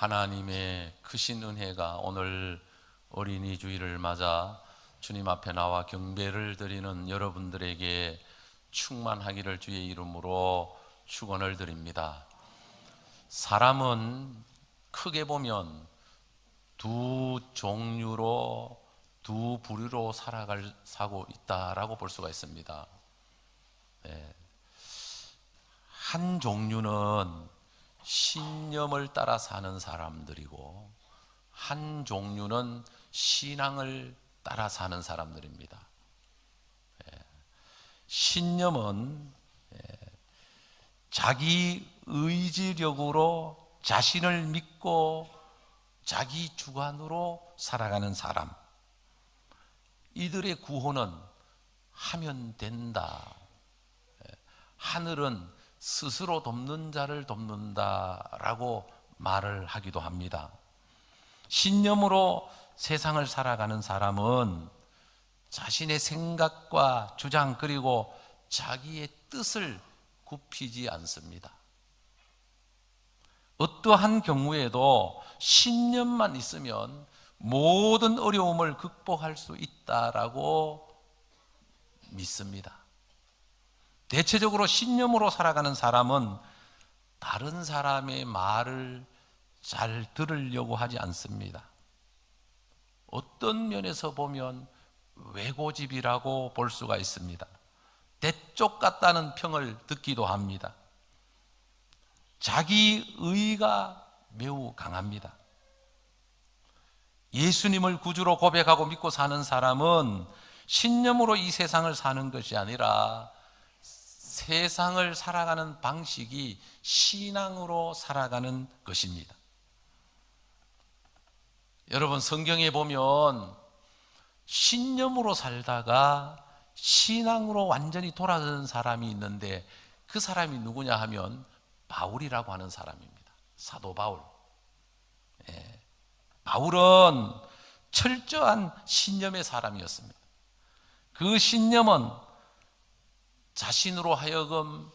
하나님의 크신 은혜가 오늘 어린이 주일을 맞아 주님 앞에 나와 경배를 드리는 여러분들에게 충만하기를 주의 이름으로 축원을 드립니다. 사람은 크게 보면 두 종류로, 두 부류로 살고 있다라고 볼 수가 있습니다. 한 종류는 신념을 따라 사는 사람들이고, 한 종류는 신앙을 따라 사는 사람들입니다. 신념은 자기 의지력으로 자신을 믿고 자기 주관으로 살아가는 사람, 이들의 구호는 하면 된다. 하늘은 스스로 돕는 자를 돕는다라고 말을 하기도 합니다. 신념으로 세상을 살아가는 사람은 자신의 생각과 주장 그리고 자기의 뜻을 굽히지 않습니다. 어떠한 경우에도 신념만 있으면 모든 어려움을 극복할 수 있다라고 믿습니다. 대체적으로 신념으로 살아가는 사람은 다른 사람의 말을 잘 들으려고 하지 않습니다. 어떤 면에서 보면 외고집이라고 볼 수가 있습니다. 대쪽 같다는 평을 듣기도 합니다. 자기의가 매우 강합니다. 예수님을 구주로 고백하고 믿고 사는 사람은 신념으로 이 세상을 사는 것이 아니라 세상을 살아가는 방식이 신앙으로 살아가는 것입니다. 여러분, 성경에 보면 신념으로 살다가 신앙으로 완전히 돌아선 사람이 있는데, 그 사람이 누구냐 하면 바울이라고 하는 사람입니다. 사도 바울. 바울은 철저한 신념의 사람이었습니다. 그 신념은 자신으로 하여금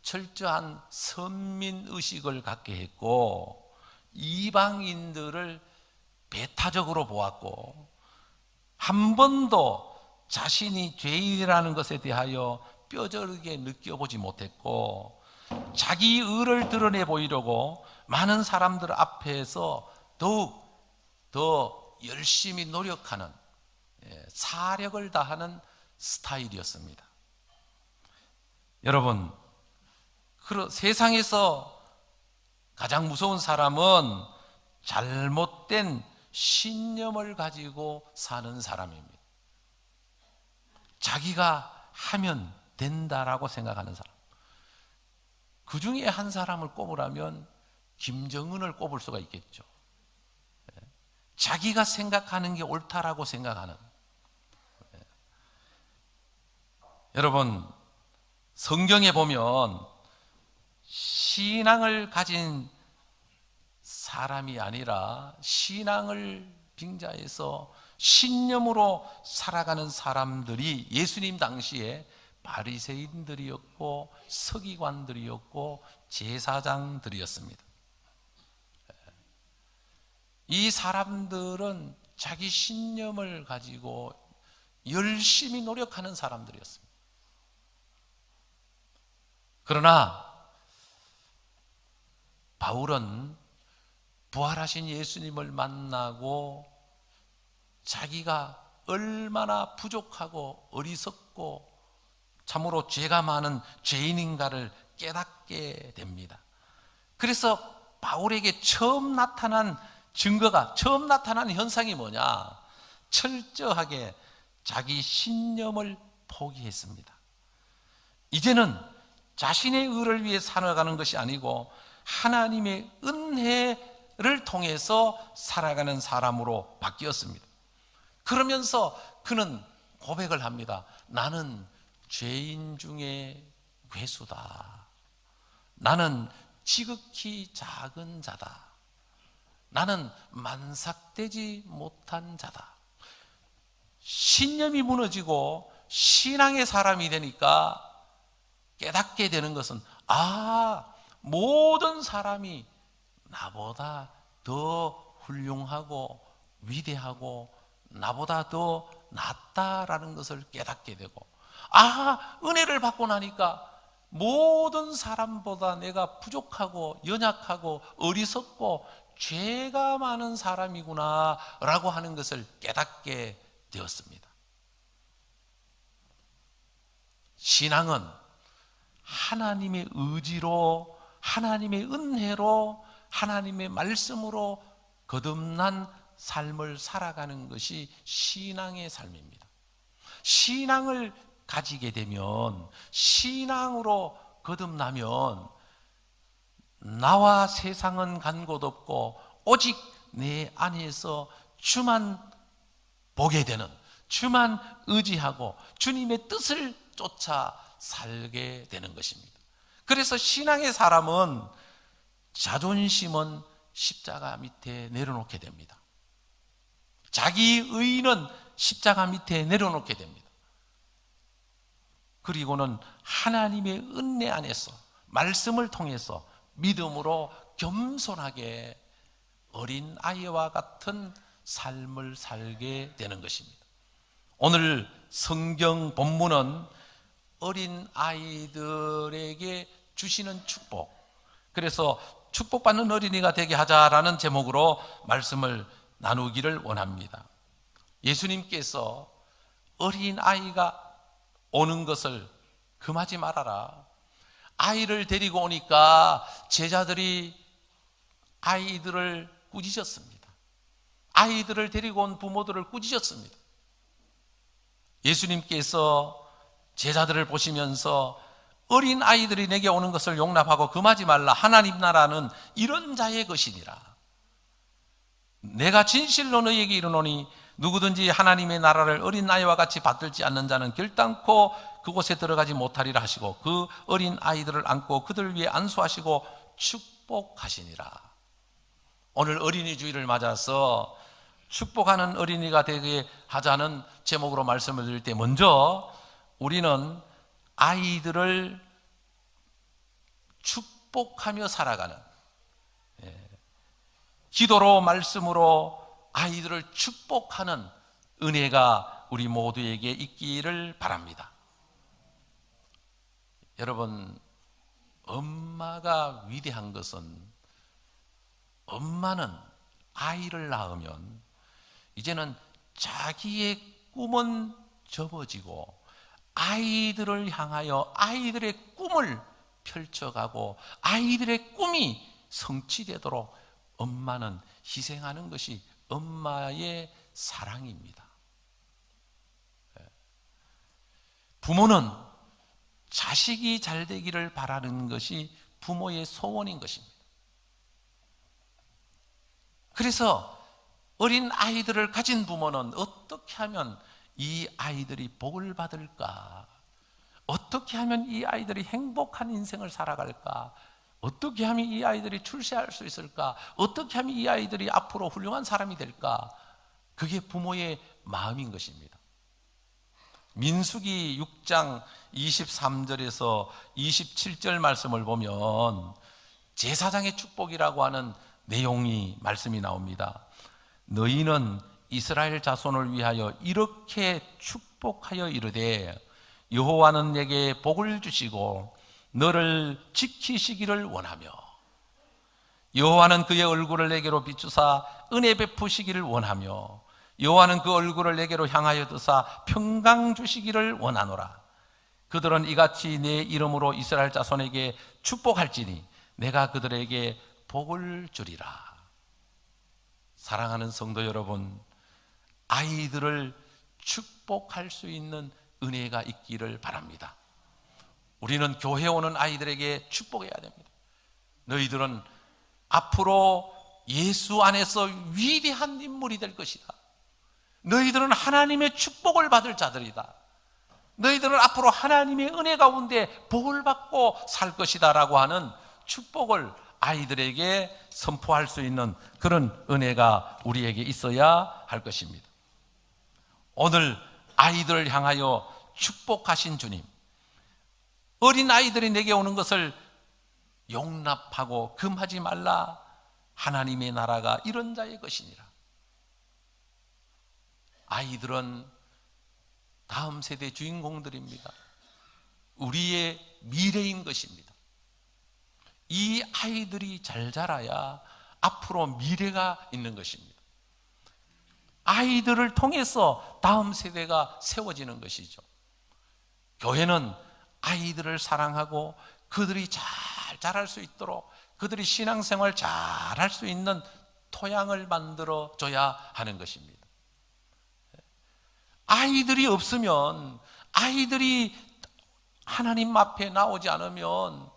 철저한 선민의식을 갖게 했고, 이방인들을 배타적으로 보았고, 한 번도 자신이 죄인이라는 것에 대하여 뼈저리게 느껴보지 못했고, 자기 의를 드러내 보이려고 많은 사람들 앞에서 더욱 더 열심히 노력하는, 사력을 다하는 스타일이었습니다. 여러분, 세상에서 가장 무서운 사람은 잘못된 신념을 가지고 사는 사람입니다. 자기가 하면 된다라고 생각하는 사람. 그 중에 한 사람을 꼽으라면 김정은을 꼽을 수가 있겠죠. 자기가 생각하는 게 옳다라고 생각하는. 여러분, 성경에 보면 신앙을 가진 사람이 아니라 신앙을 빙자해서 신념으로 살아가는 사람들이 예수님 당시에 바리새인들이었고 서기관들이었고 제사장들이었습니다. 이 사람들은 자기 신념을 가지고 열심히 노력하는 사람들이었습니다. 그러나 바울은 부활하신 예수님을 만나고 자기가 얼마나 부족하고 어리석고 참으로 죄가 많은 죄인인가를 깨닫게 됩니다. 그래서 바울에게 처음 나타난 현상이 뭐냐? 철저하게 자기 신념을 포기했습니다. 이제는 자신의 의를 위해 살아가는 것이 아니고 하나님의 은혜를 통해서 살아가는 사람으로 바뀌었습니다. 그러면서 그는 고백을 합니다. 나는 죄인 중에 괴수다. 나는 지극히 작은 자다. 나는 만삭되지 못한 자다. 신념이 무너지고 신앙의 사람이 되니까 깨닫게 되는 것은, 모든 사람이 나보다 더 훌륭하고 위대하고 나보다 더 낫다라는 것을 깨닫게 되고, 은혜를 받고 나니까 모든 사람보다 내가 부족하고 연약하고 어리석고 죄가 많은 사람이구나 라고 하는 것을 깨닫게 되었습니다. 신앙은 하나님의 의지로, 하나님의 은혜로, 하나님의 말씀으로 거듭난 삶을 살아가는 것이 신앙의 삶입니다. 신앙을 가지게 되면, 신앙으로 거듭나면 나와 세상은 간 곳 없고 오직 내 안에서 주만 보게 되는, 주만 의지하고 주님의 뜻을 쫓아 살게 되는 것입니다. 그래서 신앙의 사람은 자존심은 십자가 밑에 내려놓게 됩니다. 자기 의의는 십자가 밑에 내려놓게 됩니다. 그리고는 하나님의 은혜 안에서 말씀을 통해서 믿음으로 겸손하게 어린 아이와 같은 삶을 살게 되는 것입니다. 오늘 성경 본문은 어린 아이들에게 주시는 축복, 그래서 축복받는 어린이가 되게 하자라는 제목으로 말씀을 나누기를 원합니다. 예수님께서 어린 아이가 오는 것을 금하지 말아라. 아이를 데리고 오니까 제자들이 아이들을 꾸짖었습니다. 아이들을 데리고 온 부모들을 꾸짖었습니다. 예수님께서 제자들을 보시면서 어린 아이들이 내게 오는 것을 용납하고 금하지 말라. 하나님 나라는 이런 자의 것이니라. 내가 진실로 너희에게 이르노니 누구든지 하나님의 나라를 어린 아이와 같이 받들지 않는 자는 결단코 그곳에 들어가지 못하리라 하시고, 그 어린 아이들을 안고 그들 위에 안수하시고 축복하시니라. 오늘 어린이 주일을 맞아서 축복하는 어린이가 되게 하자는 제목으로 말씀을 드릴 때, 먼저 우리는 아이들을 축복하며 살아가는, 기도로 말씀으로 아이들을 축복하는 은혜가 우리 모두에게 있기를 바랍니다. 여러분, 엄마가 위대한 것은, 엄마는 아이를 낳으면 이제는 자기의 꿈은 접어지고 아이들을 향하여 아이들의 꿈을 펼쳐가고 아이들의 꿈이 성취되도록 엄마는 희생하는 것이 엄마의 사랑입니다. 부모는 자식이 잘 되기를 바라는 것이 부모의 소원인 것입니다. 그래서 어린 아이들을 가진 부모는 어떻게 하면 이 아이들이 복을 받을까? 어떻게 하면 이 아이들이 행복한 인생을 살아갈까? 어떻게 하면 이 아이들이 출세할 수 있을까? 어떻게 하면 이 아이들이 앞으로 훌륭한 사람이 될까? 그게 부모의 마음인 것입니다. 민수기 6장 23절에서 27절 말씀을 보면 제사장의 축복이라고 하는 내용이 말씀이 나옵니다. 너희는 이스라엘 자손을 위하여 이렇게 축복하여 이르되, 여호와는 내게 복을 주시고 너를 지키시기를 원하며, 여호와는 그의 얼굴을 내게로 비추사 은혜 베푸시기를 원하며, 여호와는 그 얼굴을 내게로 향하여 드사 평강 주시기를 원하노라. 그들은 이같이 내 이름으로 이스라엘 자손에게 축복할지니 내가 그들에게 복을 주리라. 사랑하는 성도 여러분, 아이들을 축복할 수 있는 은혜가 있기를 바랍니다. 우리는 교회 오는 아이들에게 축복해야 됩니다. 너희들은 앞으로 예수 안에서 위대한 인물이 될 것이다. 너희들은 하나님의 축복을 받을 자들이다. 너희들은 앞으로 하나님의 은혜 가운데 복을 받고 살 것이다 라고 하는 축복을 아이들에게 선포할 수 있는 그런 은혜가 우리에게 있어야 할 것입니다. 오늘 아이들을 향하여 축복하신 주님, 어린 아이들이 내게 오는 것을 용납하고 금하지 말라. 하나님의 나라가 이런 자의 것이니라. 아이들은 다음 세대 주인공들입니다. 우리의 미래인 것입니다. 이 아이들이 잘 자라야 앞으로 미래가 있는 것입니다. 아이들을 통해서 다음 세대가 세워지는 것이죠. 교회는 아이들을 사랑하고 그들이 잘 자랄 수 있도록 그들이 신앙생활 잘 할 수 있는 토양을 만들어 줘야 하는 것입니다. 아이들이 없으면, 아이들이 하나님 앞에 나오지 않으면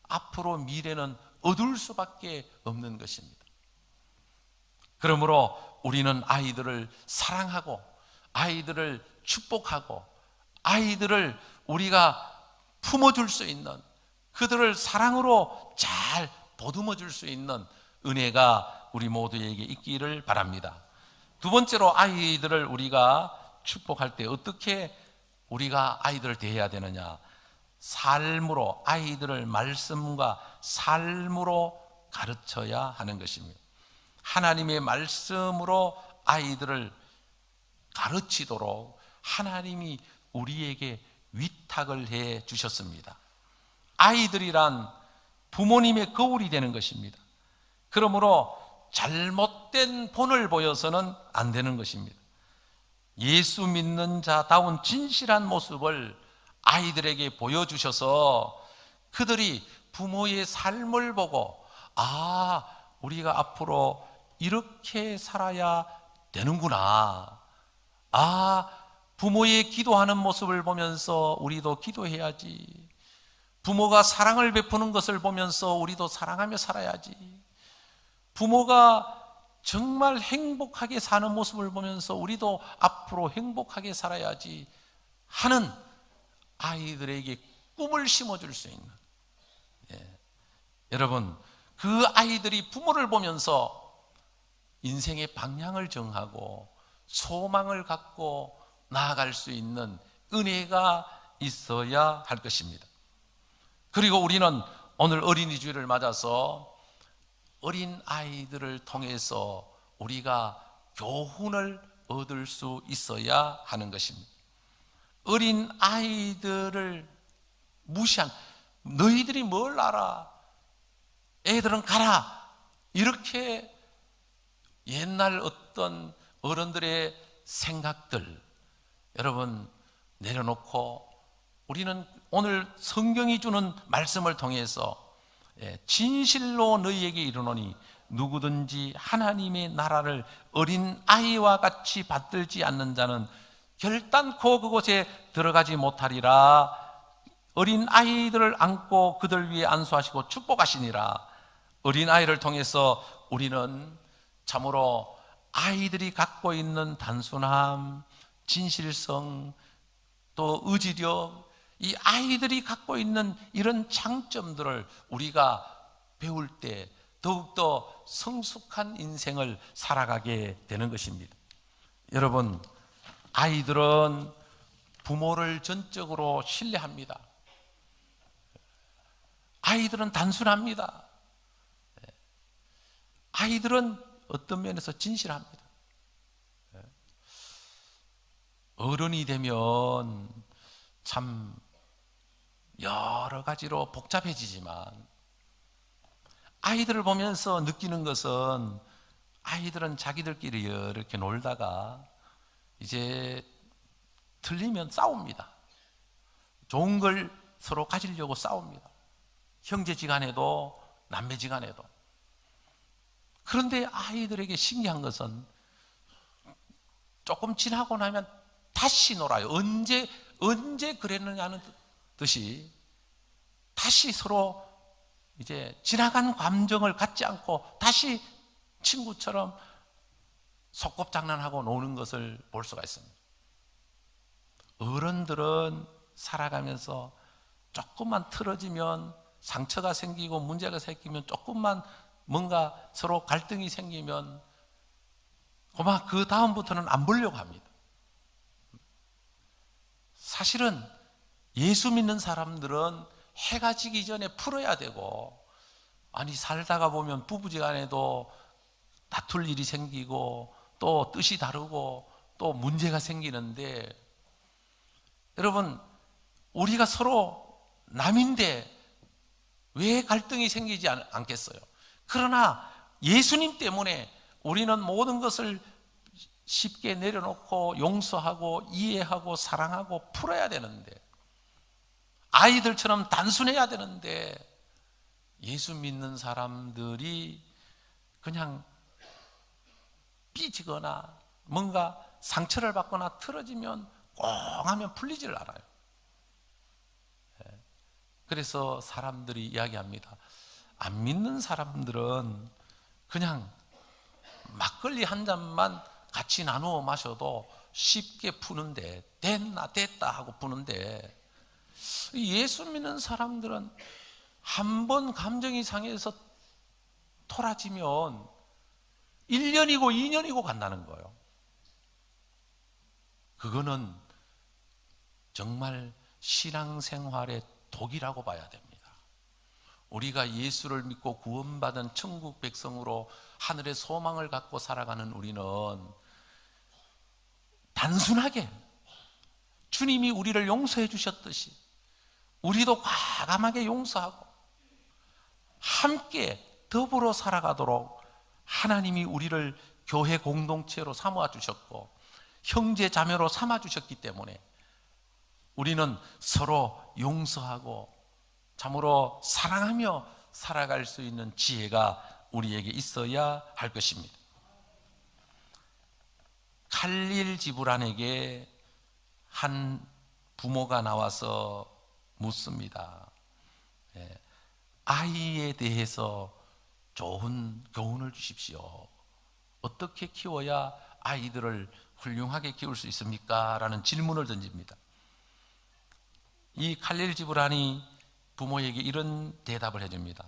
앞으로 미래는 어두울 수밖에 없는 것입니다. 그러므로 우리는 아이들을 사랑하고 아이들을 축복하고 아이들을 우리가 품어줄 수 있는, 그들을 사랑으로 잘 보듬어 줄 수 있는 은혜가 우리 모두에게 있기를 바랍니다. 두 번째로 아이들을 우리가 축복할 때 어떻게 우리가 아이들을 대해야 되느냐? 삶으로, 아이들을 말씀과 삶으로 가르쳐야 하는 것입니다. 하나님의 말씀으로 아이들을 가르치도록 하나님이 우리에게 위탁을 해 주셨습니다. 아이들이란 부모님의 거울이 되는 것입니다. 그러므로 잘못된 본을 보여서는 안 되는 것입니다. 예수 믿는 자다운 진실한 모습을 아이들에게 보여주셔서 그들이 부모의 삶을 보고, 아, 우리가 앞으로 이렇게 살아야 되는구나. 아, 부모의 기도하는 모습을 보면서 우리도 기도해야지. 부모가 사랑을 베푸는 것을 보면서 우리도 사랑하며 살아야지. 부모가 정말 행복하게 사는 모습을 보면서 우리도 앞으로 행복하게 살아야지 하는 아이들에게 꿈을 심어줄 수 있는, 여러분, 그 아이들이 부모를 보면서 인생의 방향을 정하고 소망을 갖고 나아갈 수 있는 은혜가 있어야 할 것입니다. 그리고 우리는 오늘 어린이주일을 맞아서 어린 아이들을 통해서 우리가 교훈을 얻을 수 있어야 하는 것입니다. 어린 아이들을 무시한, 너희들이 뭘 알아? 애들은 가라. 이렇게 옛날 어떤 어른들의 생각들, 여러분, 내려놓고 우리는 오늘 성경이 주는 말씀을 통해서 진실로 너희에게 이르노니 누구든지 하나님의 나라를 어린 아이와 같이 받들지 않는 자는 결단코 그곳에 들어가지 못하리라. 어린 아이들을 안고 그들 위에 안수하시고 축복하시니라. 어린 아이를 통해서 우리는 참으로 아이들이 갖고 있는 단순함, 진실성, 또 의지력, 이 아이들이 갖고 있는 이런 장점들을 우리가 배울 때 더욱더 성숙한 인생을 살아가게 되는 것입니다. 여러분, 아이들은 부모를 전적으로 신뢰합니다. 아이들은 단순합니다. 아이들은 어떤 면에서 진실합니다. 어른이 되면 참 여러 가지로 복잡해지지만 아이들을 보면서 느끼는 것은, 아이들은 자기들끼리 이렇게 놀다가 이제 틀리면 싸웁니다. 좋은 걸 서로 가지려고 싸웁니다. 형제지간에도 남매지간에도. 그런데 아이들에게 신기한 것은 조금 지나고 나면 다시 놀아요. 언제 그랬느냐는 듯이 다시 서로 이제 지나간 감정을 갖지 않고 다시 친구처럼 소꿉장난하고 노는 것을 볼 수가 있습니다. 어른들은 살아가면서 조금만 틀어지면 상처가 생기고 문제가 생기면, 조금만 뭔가 서로 갈등이 생기면 고마 그 다음부터는 안 보려고 합니다. 사실은 예수 믿는 사람들은 해가 지기 전에 풀어야 되고, 아니, 살다가 보면 부부지간에도 다툴 일이 생기고 또 뜻이 다르고 또 문제가 생기는데, 여러분, 우리가 서로 남인데 왜 갈등이 생기지 않겠어요? 그러나 예수님 때문에 우리는 모든 것을 쉽게 내려놓고 용서하고 이해하고 사랑하고 풀어야 되는데, 아이들처럼 단순해야 되는데, 예수 믿는 사람들이 그냥 삐지거나 뭔가 상처를 받거나 틀어지면 꽁 하면 풀리질 않아요. 그래서 사람들이 이야기합니다. 안 믿는 사람들은 그냥 막걸리 한 잔만 같이 나누어 마셔도 쉽게 푸는데, 됐다 하고 푸는데, 예수 믿는 사람들은 한 번 감정이 상해서 토라지면 1년이고 2년이고 간다는 거예요. 그거는 정말 신앙생활의 독이라고 봐야 됩니다. 우리가 예수를 믿고 구원받은 천국 백성으로 하늘의 소망을 갖고 살아가는 우리는 단순하게 주님이 우리를 용서해 주셨듯이 우리도 과감하게 용서하고 함께 더불어 살아가도록 하나님이 우리를 교회 공동체로 삼아 주셨고 형제 자매로 삼아 주셨기 때문에 우리는 서로 용서하고 참으로 사랑하며 살아갈 수 있는 지혜가 우리에게 있어야 할 것입니다. 칼릴 지브란에게 한 부모가 나와서 묻습니다. 아이에 대해서 좋은 교훈을 주십시오. 어떻게 키워야 아이들을 훌륭하게 키울 수 있습니까? 라는 질문을 던집니다. 이 칼릴 지브란이 부모에게 이런 대답을 해줍니다.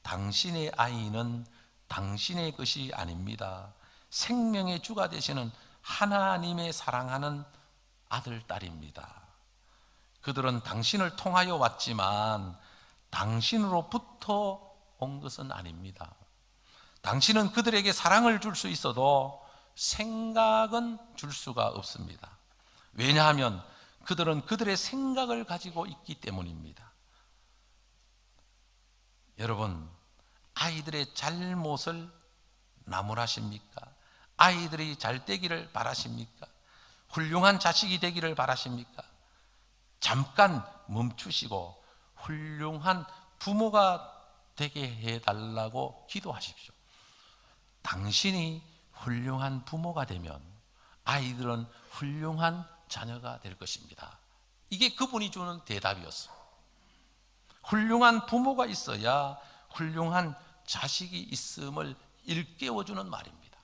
당신의 아이는 당신의 것이 아닙니다. 생명의 주가 되시는 하나님의 사랑하는 아들, 딸입니다. 그들은 당신을 통하여 왔지만 당신으로부터 온 것은 아닙니다. 당신은 그들에게 사랑을 줄 수 있어도 생각은 줄 수가 없습니다. 왜냐하면 그들은 그들의 생각을 가지고 있기 때문입니다. 여러분, 아이들의 잘못을 나무라십니까? 아이들이 잘 되기를 바라십니까? 훌륭한 자식이 되기를 바라십니까? 잠깐 멈추시고 훌륭한 부모가 되게 해달라고 기도하십시오. 당신이 훌륭한 부모가 되면 아이들은 훌륭한 자녀가 될 것입니다. 이게 그분이 주는 대답이었어요. 훌륭한 부모가 있어야 훌륭한 자식이 있음을 일깨워주는 말입니다.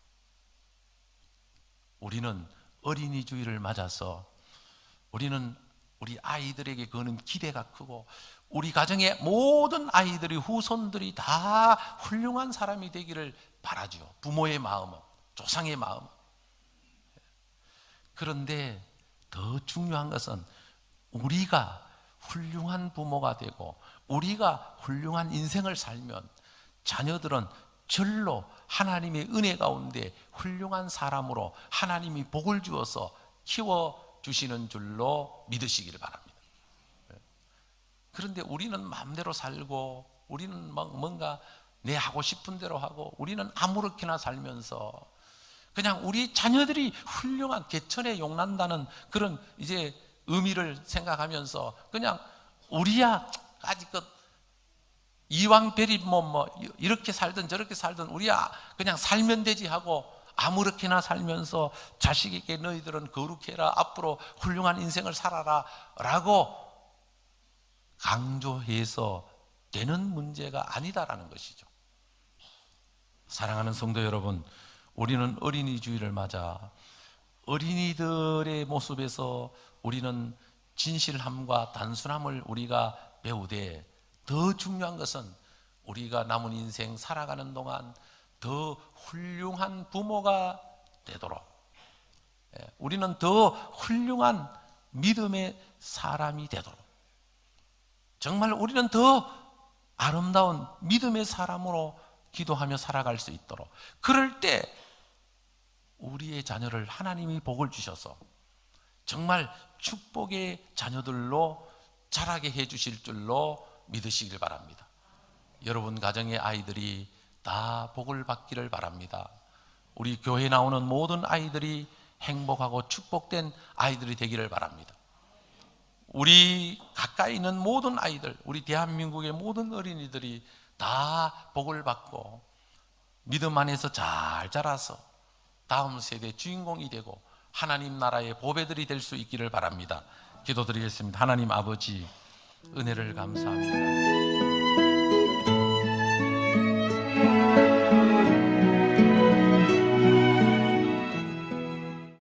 우리는 어린이주의를 맞아서 우리는 우리 아이들에게 거는 기대가 크고 우리 가정의 모든 아이들이 후손들이 다 훌륭한 사람이 되기를 바라죠. 부모의 마음은, 조상의 마음은. 그런데 더 중요한 것은 우리가 훌륭한 부모가 되고 우리가 훌륭한 인생을 살면 자녀들은 절로 하나님의 은혜 가운데 훌륭한 사람으로 하나님이 복을 주어서 키워주시는 줄로 믿으시기를 바랍니다. 그런데 우리는 마음대로 살고 우리는 막 뭔가 내 하고 싶은 대로 하고 우리는 아무렇게나 살면서 그냥 우리 자녀들이 훌륭한 개천에 용난다는 그런 이제 의미를 생각하면서 그냥 우리야 아직껏 이왕별이 뭐 이렇게 살든 저렇게 살든 우리야 그냥 살면 되지 하고 아무렇게나 살면서 자식에게 너희들은 거룩해라, 앞으로 훌륭한 인생을 살아라 라고 강조해서 되는 문제가 아니다라는 것이죠. 사랑하는 성도 여러분, 우리는 어린이주의를 맞아 어린이들의 모습에서 우리는 진실함과 단순함을 우리가 배우되 더 중요한 것은 우리가 남은 인생 살아가는 동안 더 훌륭한 부모가 되도록 우리는 더 훌륭한 믿음의 사람이 되도록 정말 우리는 더 아름다운 믿음의 사람으로 기도하며 살아갈 수 있도록, 그럴 때 우리의 자녀를 하나님이 복을 주셔서 정말 축복의 자녀들로 자라게 해 주실 줄로 믿으시길 바랍니다. 여러분 가정의 아이들이 다 복을 받기를 바랍니다. 우리 교회에 나오는 모든 아이들이 행복하고 축복된 아이들이 되기를 바랍니다. 우리 가까이 있는 모든 아이들, 우리 대한민국의 모든 어린이들이 다 복을 받고 믿음 안에서 잘 자라서 다음 세대 주인공이 되고 하나님 나라의 보배들이 될 수 있기를 바랍니다. 기도드리겠습니다. 하나님 아버지, 은혜를 감사합니다.